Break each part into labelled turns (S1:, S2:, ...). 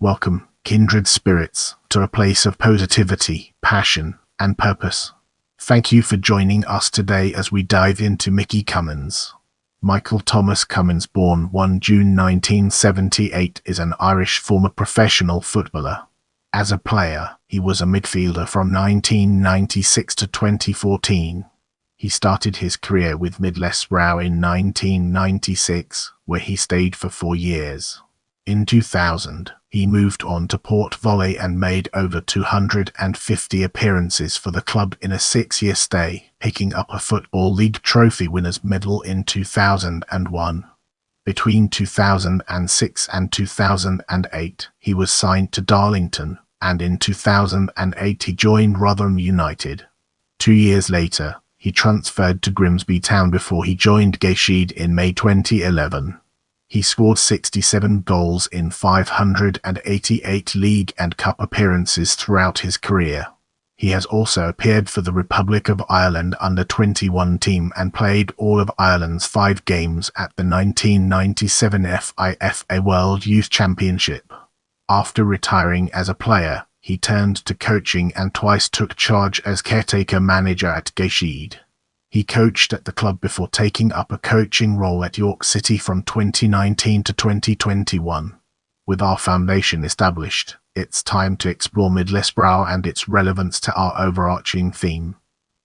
S1: Welcome, kindred spirits, to a place of positivity, passion, and purpose. Thank you for joining us today as we dive into Micky Cummins. Michael Thomas Cummins, born 1 June 1978, is an Irish former professional footballer. As a player, he was a midfielder from 1996 to 2014. He started his career with Middlesbrough in 1996, where he stayed for 4 years. In 2000, he moved on to Port Vale and made over 250 appearances for the club in a 6-year stay, picking up a Football League trophy winners' medal in 2001. Between 2006 and 2008, he was signed to Darlington, and in 2008 he joined Rotherham United. 2 years later, he transferred to Grimsby Town before he joined Gateshead in May 2011. He scored 67 goals in 588 league and cup appearances throughout his career. He has also appeared for the Republic of Ireland under-21 team and played all of Ireland's 5 games at the 1997 FIFA World Youth Championship. After retiring as a player, he turned to coaching and twice took charge as caretaker manager at Gateshead. He coached at the club before taking up a coaching role at York City from 2019 to 2021. With our foundation established, it's time to explore Middlesbrough and its relevance to our overarching theme.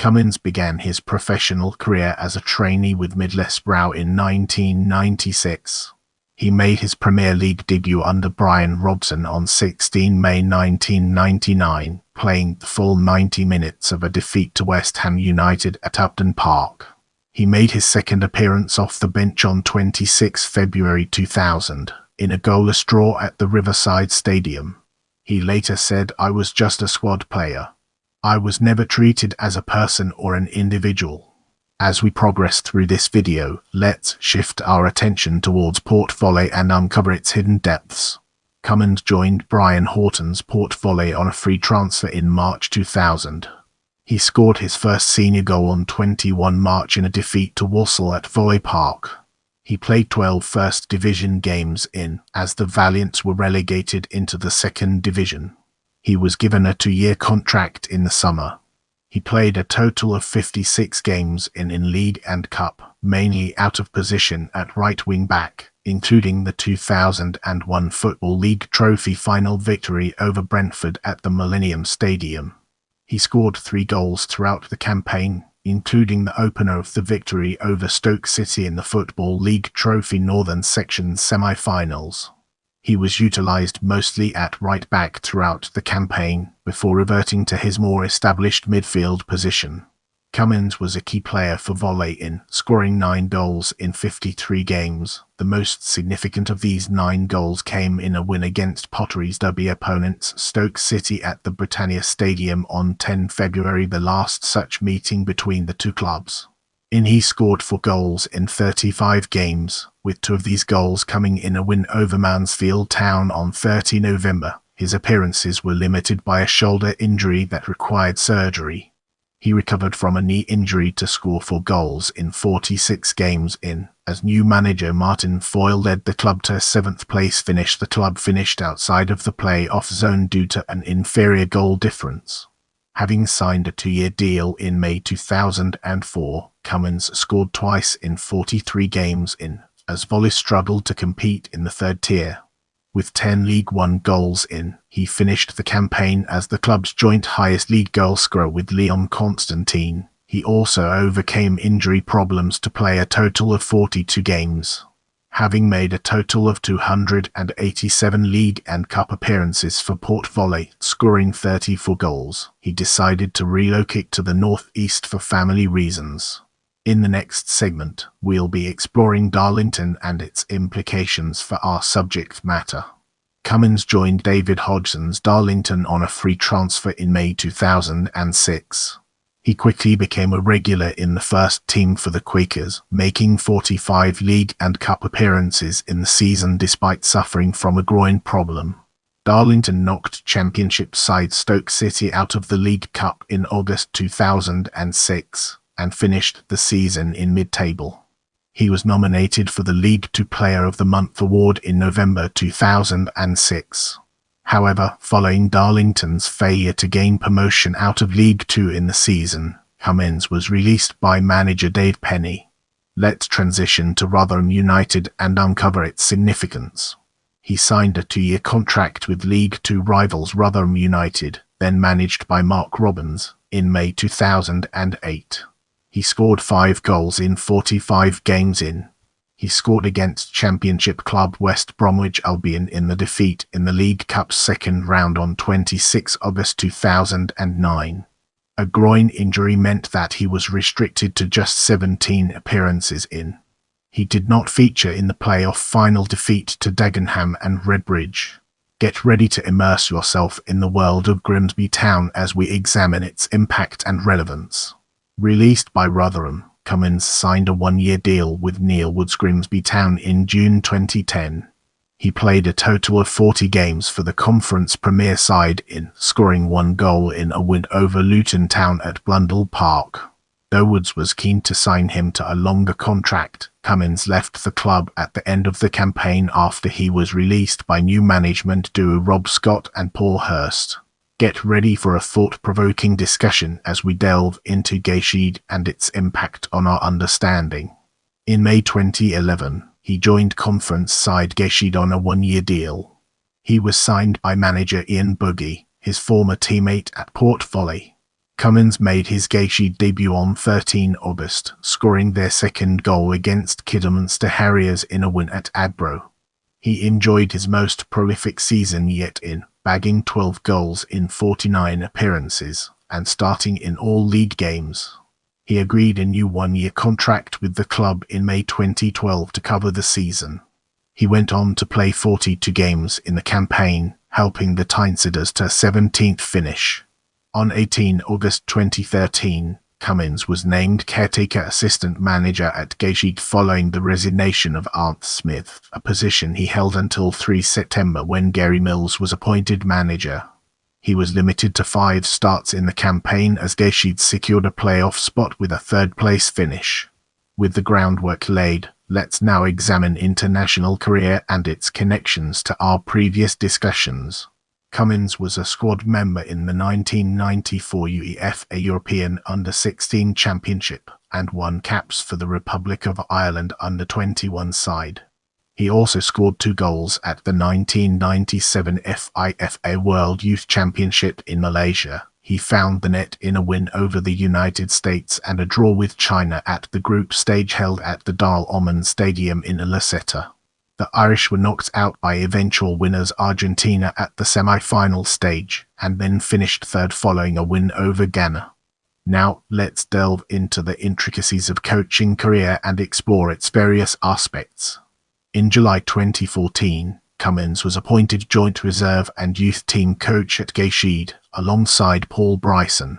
S1: Cummins began his professional career as a trainee with Middlesbrough in 1996. He made his Premier League debut under Brian Robson on 16 May 1999, playing the full 90 minutes of a defeat to West Ham United at Upton Park. He made his second appearance off the bench on 26 February 2000, in a goalless draw at the Riverside Stadium. He later said, "I was just a squad player. I was never treated as a person or an individual." As we progress through this video, let's shift our attention towards Port Vale and uncover its hidden depths. Cummins joined Brian Horton's Port Vale on a free transfer in March 2000. He scored his first senior goal on 21 March in a defeat to Walsall at Vale Park. He played 12 First Division games as the Valiants were relegated into the Second Division. He was given a 2-year contract in the summer. He played a total of 56 games in League and Cup, mainly out of position at right wing back, including the 2001 Football League Trophy final victory over Brentford at the Millennium Stadium. He scored 3 goals throughout the campaign, including the opener of the victory over Stoke City in the Football League Trophy Northern Section semi-finals. He was utilised mostly at right back throughout the campaign, before reverting to his more established midfield position. Cummins was a key player for Vale scoring 9 goals in 53 games. The most significant of these 9 goals came in a win against Potteries derby opponents Stoke City at the Britannia Stadium on 10 February, the last such meeting between the two clubs. He scored 4 goals in 35 games, with 2 of these goals coming in a win over Mansfield Town on 30 November. His appearances were limited by a shoulder injury that required surgery. He recovered from a knee injury to score 4 goals in 46 games as new manager Martin Foyle led the club to a 7th place finish. The club finished outside of the play-off zone due to an inferior goal difference. Having signed a 2-year deal in May 2004, Cummins scored twice in 43 games as Vale struggled to compete in the 3rd tier. With 10 League One goals he finished the campaign as the club's joint highest league goal scorer with Leon Constantine. He also overcame injury problems to play a total of 42 games. Having made a total of 287 league and cup appearances for Port Vale, scoring 34 goals, he decided to relocate to the northeast for family reasons. In the next segment, we'll be exploring Darlington and its implications for our subject matter. Cummins joined David Hodgson's Darlington on a free transfer in May 2006. He quickly became a regular in the first team for the Quakers, making 45 league and cup appearances in the season despite suffering from a groin problem. Darlington knocked Championship side Stoke City out of the League Cup in August 2006 and finished the season in mid-table. He was nominated for the League Two Player of the Month award in November 2006. However, following Darlington's failure to gain promotion out of League Two in the season, Cummins was released by manager Dave Penny. Let's transition to Rotherham United and uncover its significance. He signed a 2-year contract with League Two rivals Rotherham United, then managed by Mark Robins, in May 2008. He scored 5 goals in 45 games He scored against Championship club West Bromwich Albion in the defeat in the League Cup's second round on 26 August 2009. A groin injury meant that he was restricted to just 17 appearances He did not feature in the playoff final defeat to Dagenham and Redbridge. Get ready to immerse yourself in the world of Grimsby Town as we examine its impact and relevance. Released by Rotherham, Cummins signed a 1-year deal with Neil Wood's Grimsby Town in June 2010. He played a total of 40 games for the Conference Premier side scoring 1 goal in a win over Luton Town at Blundell Park. Though Woods was keen to sign him to a longer contract, Cummins left the club at the end of the campaign after he was released by new management duo Rob Scott and Paul Hurst. Get ready for a thought-provoking discussion as we delve into Gateshead and its impact on our understanding. In May 2011, he joined conference side Gateshead on a 1-year deal. He was signed by manager Ian Buggy, his former teammate at Port Vale. Cummins made his Gateshead debut on 13 August, scoring their second goal against Kidderminster Harriers in a win at Adbro. He enjoyed his most prolific season yet bagging 12 goals in 49 appearances, and starting in all league games. He agreed a new 1-year contract with the club in May 2012 to cover the season. He went on to play 42 games in the campaign, helping the Tynesiders to a 17th finish. On 18 August 2013, Cummins was named caretaker assistant manager at Gateshead following the resignation of Art Smith, a position he held until 3 September when Gary Mills was appointed manager. He was limited to 5 starts in the campaign as Gateshead secured a playoff spot with a 3rd-place finish. With the groundwork laid, let's now examine international career and its connections to our previous discussions. Cummins was a squad member in the 1994 UEFA European Under-16 Championship and won caps for the Republic of Ireland Under-21 side. He also scored 2 goals at the 1997 FIFA World Youth Championship in Malaysia. He found the net in a win over the United States and a draw with China at the group stage held at the Dar Oman Stadium in Laseta. The Irish were knocked out by eventual winners Argentina at the semi-final stage, and then finished 3rd following a win over Ghana. Now, let's delve into the intricacies of coaching career and explore its various aspects. In July 2014, Cummins was appointed joint reserve and youth team coach at Gateshead, alongside Paul Bryson.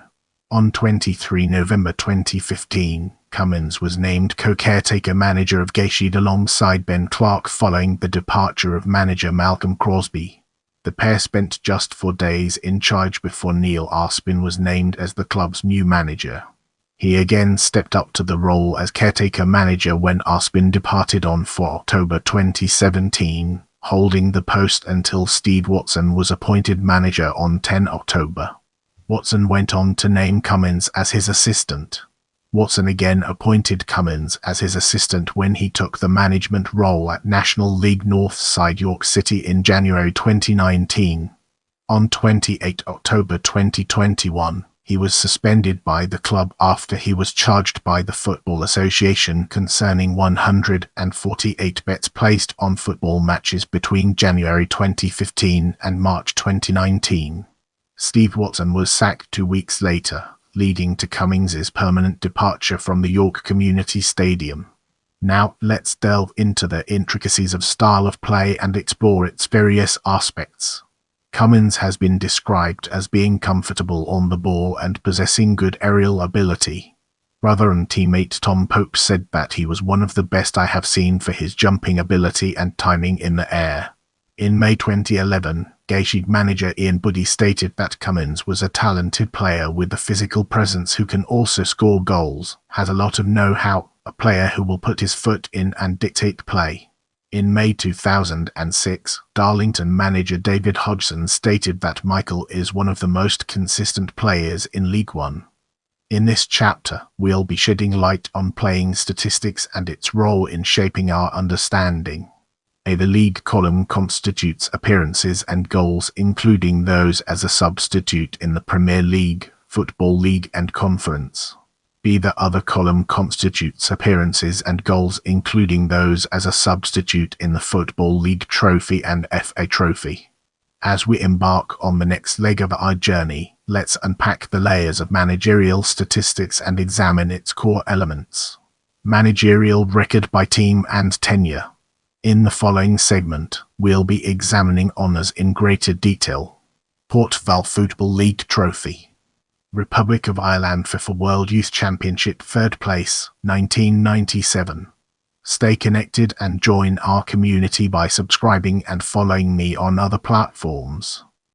S1: On 23 November 2015, Cummins was named co-caretaker manager of Gateshead alongside Ben Clark following the departure of manager Malcolm Crosby. The pair spent just 4 days in charge before Neil Arspin was named as the club's new manager. He again stepped up to the role as caretaker manager when Arspin departed on 4 October 2017, holding the post until Steve Watson was appointed manager on 10 October. Watson went on to name Cummins as his assistant. Watson again appointed Cummins as his assistant when he took the management role at National League North side York City in January 2019. On 28 October 2021, he was suspended by the club after he was charged by the Football Association concerning 148 bets placed on football matches between January 2015 and March 2019. Steve Watson was sacked 2 weeks later, leading to Cummins's permanent departure from the York Community Stadium. Now, let's delve into the intricacies of style of play and explore its various aspects. Cummins has been described as being comfortable on the ball and possessing good aerial ability. Rotherham teammate Tom Pope said that he was one of the best I have seen for his jumping ability and timing in the air. In May 2011, Gateshead manager Ian Buddy stated that Cummins was a talented player with a physical presence who can also score goals, has a lot of know-how, a player who will put his foot in and dictate play. In May 2006, Darlington manager David Hodgson stated that Michael is one of the most consistent players in League One. In this chapter, we'll be shedding light on playing statistics and its role in shaping our understanding. The league column constitutes appearances and goals, including those as a substitute in the Premier League, Football League and Conference. The other column constitutes appearances and goals, including those as a substitute in the Football League Trophy and FA Trophy. As we embark on the next leg of our journey, let's unpack the layers of managerial statistics and examine its core elements. Managerial record by team and tenure. In the following segment, we'll be examining honours in greater detail. Port Vale Football League Trophy. Republic of Ireland FIFA World Youth Championship 3rd place, 1997. Stay connected and join our community by subscribing and following me on other platforms.